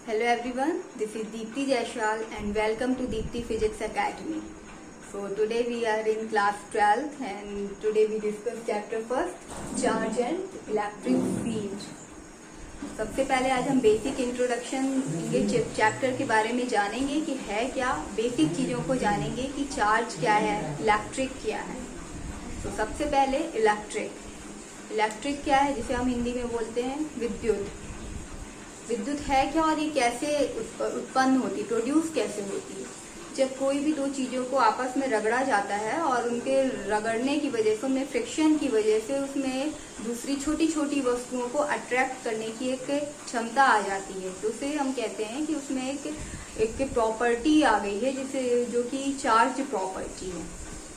Hello everyone, this is Deepti Jaiswal and welcome to Deepti Physics Academy. So today we are in class 12 and today we discuss chapter first, charge and electric field. सबसे पहले आज हम basic introduction ये chapter के बारे में जानेंगे कि है क्या, बेसिक चीज़ों को जानेंगे कि चार्ज क्या है, इलेक्ट्रिक क्या है। तो सबसे पहले इलेक्ट्रिक क्या है, जिसे हम हिंदी में बोलते हैं विद्युत है क्या और ये कैसे उत्पन्न होती, प्रोड्यूस कैसे होती है। जब कोई भी दो चीज़ों को आपस में रगड़ा जाता है और उनके रगड़ने की वजह से, उनमें फ्रिक्शन की वजह से उसमें दूसरी छोटी छोटी वस्तुओं को अट्रैक्ट करने की एक क्षमता आ जाती है, तो उसे हम कहते हैं कि उसमें एक प्रॉपर्टी आ गई है जिसे जो कि चार्ज प्रॉपर्टी है।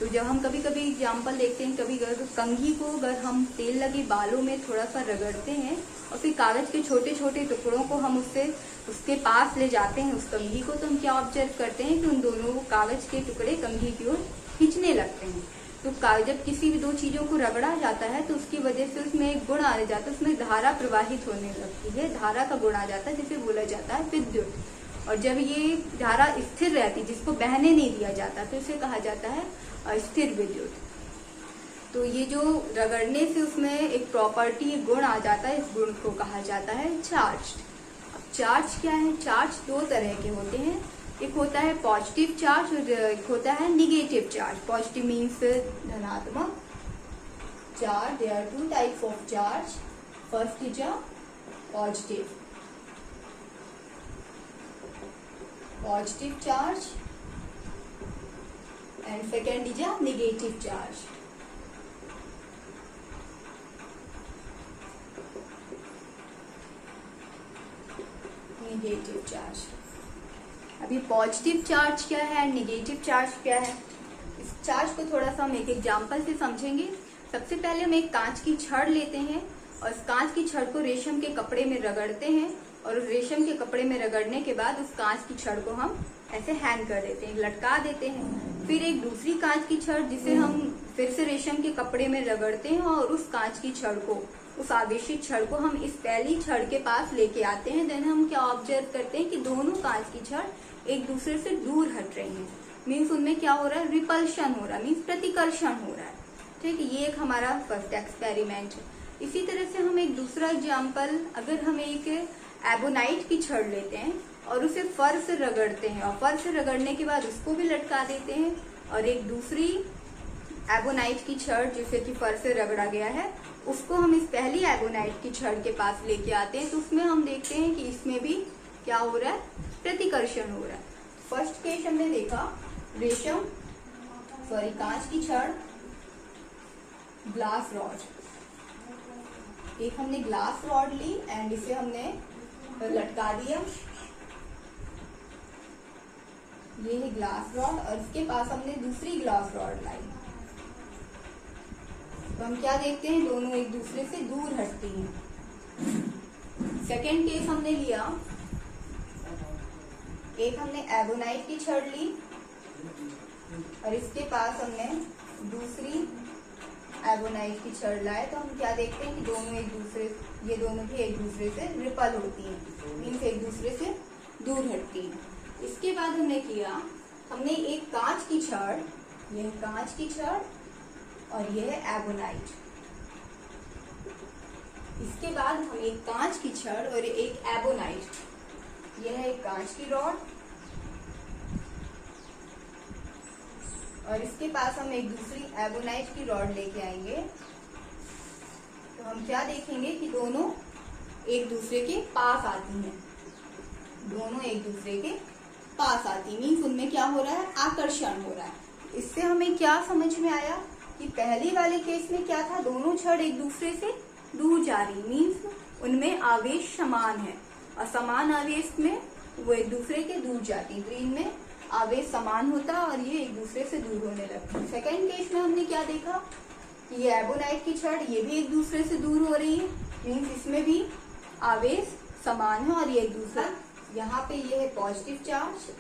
तो जब हम कभी कभी एग्जाम्पल देखते हैं, कभी कंघी को अगर हम तेल लगे बालों में थोड़ा सा रगड़ते हैं और फिर कागज के छोटे छोटे टुकड़ों को हम उसके पास ले जाते हैं उस कंघी को, तो हम क्या ऑब्जर्व करते हैं कि उन दोनों कागज के टुकड़े कंघी की ओर खींचने लगते हैं। तो जब किसी भी दो चीजों को रगड़ा जाता है तो उसकी वजह से उसमें एक गुण आने जाता है, उसमें धारा प्रवाहित होने लगती है, धारा का गुण आ जाता है जिसे बोला जाता है विद्युत। और जब ये धारा स्थिर रहती, जिसको बहने नहीं दिया जाता, तो इसे कहा जाता है अस्थिर विद्युत। तो ये जो रगड़ने से उसमें एक प्रॉपर्टी, एक गुण आ जाता है, इस गुण को कहा जाता है चार्ज। अब चार्ज क्या है? चार्ज दो तरह के होते हैं, एक होता है पॉजिटिव चार्ज और एक होता है निगेटिव चार्ज। पॉजिटिव मीन्स धनात्मक charge. There are two types of charge. First is a positive charge and second is a negative charge. Negative charge. अभी पॉजिटिव चार्ज क्या है, नेगेटिव चार्ज क्या है, इस चार्ज को थोड़ा सा हम एक एग्जांपल से समझेंगे। सबसे पहले हम एक कांच की छड़ लेते हैं और इस कांच की छड़ को रेशम के कपड़े में रगड़ते हैं और रेशम के कपड़े में रगड़ने के बाद उस कांच की छड़ को हम ऐसे हैंग कर देते हैं, लटका देते हैं। फिर एक दूसरी कांच की छड़ जिसे हम फिर से रेशम के कपड़े में रगड़ते हैं और उस कांच की छड़ को, उस आवेशित छड़ को हम इस पहली छड़ के पास लेके आते हैं। देन हम क्या ऑब्जर्व करते हैं कि दोनों कांच की छड़ एक दूसरे से दूर हट रही हैं। मीन्स उनमें क्या हो रहा है, रिपल्शन हो रहा है, मीन्स प्रतिकर्षण हो रहा है। ठीक है, ये एक हमारा फर्स्ट एक्सपेरिमेंट है। इसी तरह से हम एक दूसरा एग्जाम्पल, अगर हम एक एबोनाइट की छड़ लेते हैं और उसे फर से रगड़ते हैं और फर से रगड़ने के बाद उसको भी लटका देते हैं और एक दूसरी एबोनाइट की छड़ जिसे कि फर से रगड़ा गया है उसको हम इस पहली एबोनाइट की छड़ के पास लेके आते हैं, तो उसमें हम देखते हैं कि इसमें भी क्या हो रहा है, प्रतिकर्षण हो रहा है। फर्स्ट केस हमने देखा कांच की छड़, ग्लास रॉड। एक हमने ग्लास रॉड ली एंड इसे हमने लटका दिया, ये है ग्लास रॉड और इसके पास हमने दूसरी ग्लास रॉड लाई। तो हम क्या देखते हैं, दोनों एक दूसरे से दूर हटती हैं। सेकेंड केस हमने लिया, एक हमने एबोनाइट की छड़ ली और इसके पास हमने दूसरी एबोनाइट की छड़ लाए। तो हम क्या देखते हैं कि ये दोनों भी एक दूसरे से रिपल होती हैं, मीन्स एक दूसरे से दूर हटती हैं। इसके बाद हमने किया, हमने एक कांच की छड़, यह कांच की छड़ और यह है एबोनाइट। इसके बाद हम एक कांच की छड़ और एक एबोनाइट, यह है एक कांच की रॉड और इसके पास हम एक दूसरी एबोनाइट की रॉड लेके आएंगे। तो हम क्या देखेंगे कि दोनों एक दूसरे के पास आती हैं, दोनों एक दूसरे के पास आती, मीन्स उनमें क्या हो रहा है, आकर्षण हो रहा है। इससे हमें क्या समझ में आया कि पहले वाले केस में क्या था, दोनों छड़ एक दूसरे से दूर जा रही, मीन्स उनमें आवेश समान है और समान आवेश में वो एक दूसरे के दूर जाती, तो इनमें आवेश समान होता और ये एक दूसरे से दूर होने लगती। सेकेंड केस में हमने क्या देखा कि ये एबोनाइट की छड़, ये भी एक दूसरे से दूर हो रही है, मीन्स इसमें भी आवेश समान है और ये एक दूसरा, यहाँ पे ये है पॉजिटिव चार्ज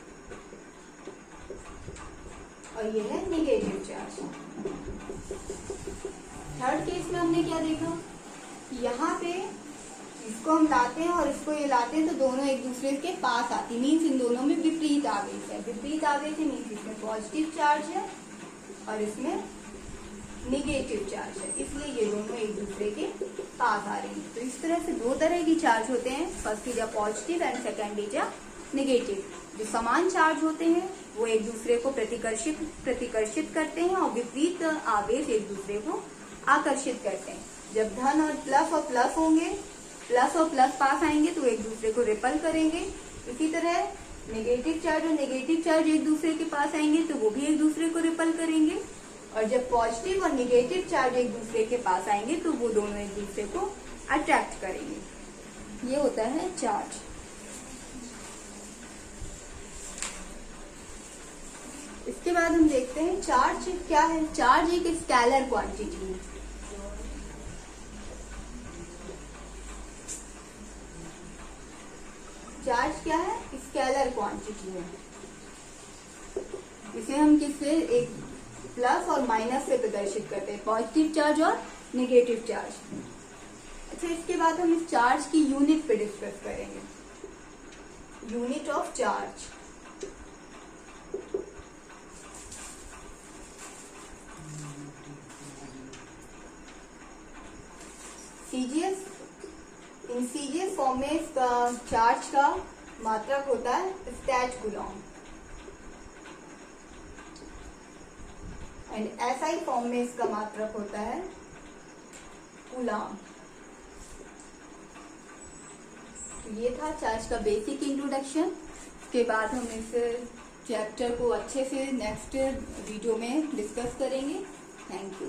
और ये है नेगेटिव चार्ज। थर्ड केस में हमने क्या देखा, यहाँ पे इसको हम लाते हैं और इसको ये लाते हैं तो दोनों एक दूसरे के पास आती, मीन्स इन दोनों में विपरीत आवेश है। विपरीत आवेश है मीन्स इसमें पॉजिटिव चार्ज है और इसमें निगेटिव चार्ज है, इसलिए ये दोनों एक दूसरे के पास आ रही है। तो इस तरह से दो तरह की चार्ज होते हैं, first is a positive and second is a negative. जो समान चार्ज होते हैं वो एक दूसरे को प्रतिकर्षित करते हैं और विपरीत आवेश एक दूसरे को आकर्षित करते हैं। जब धन और प्लस होंगे, प्लस और प्लस पास आएंगे तो एक दूसरे को रिपल करेंगे। इसी तरह नेगेटिव चार्ज और नेगेटिव चार्ज एक दूसरे के पास आएंगे तो वो भी एक दूसरे को रिपल करेंगे। और जब पॉजिटिव और नेगेटिव चार्ज एक दूसरे के पास आएंगे तो वो दोनों एक दूसरे को अट्रैक्ट करेंगे। ये होता है चार्ज। इसके बाद हम देखते हैं चार्ज क्या है। चार्ज एक स्केलर क्वांटिटी है। चार्ज क्या है? स्केलर क्वांटिटी है। इसे हम किससे, एक प्लस और माइनस से प्रदर्शित करते हैं, पॉजिटिव चार्ज और नेगेटिव चार्ज। अच्छा, इसके बाद हम इस चार्ज की यूनिट पे डिस्कस करेंगे। Unit of charge. CGS, in CGS form में इसका चार्ज का मात्रक होता है stretch Coulomb and SI form में इसका मात्रक होता है कूलॉम। तो ये था चार्ज का बेसिक इंट्रोडक्शन। इसके बाद हम इस चैप्टर को अच्छे से नेक्स्ट वीडियो में डिस्कस करेंगे। Thank you.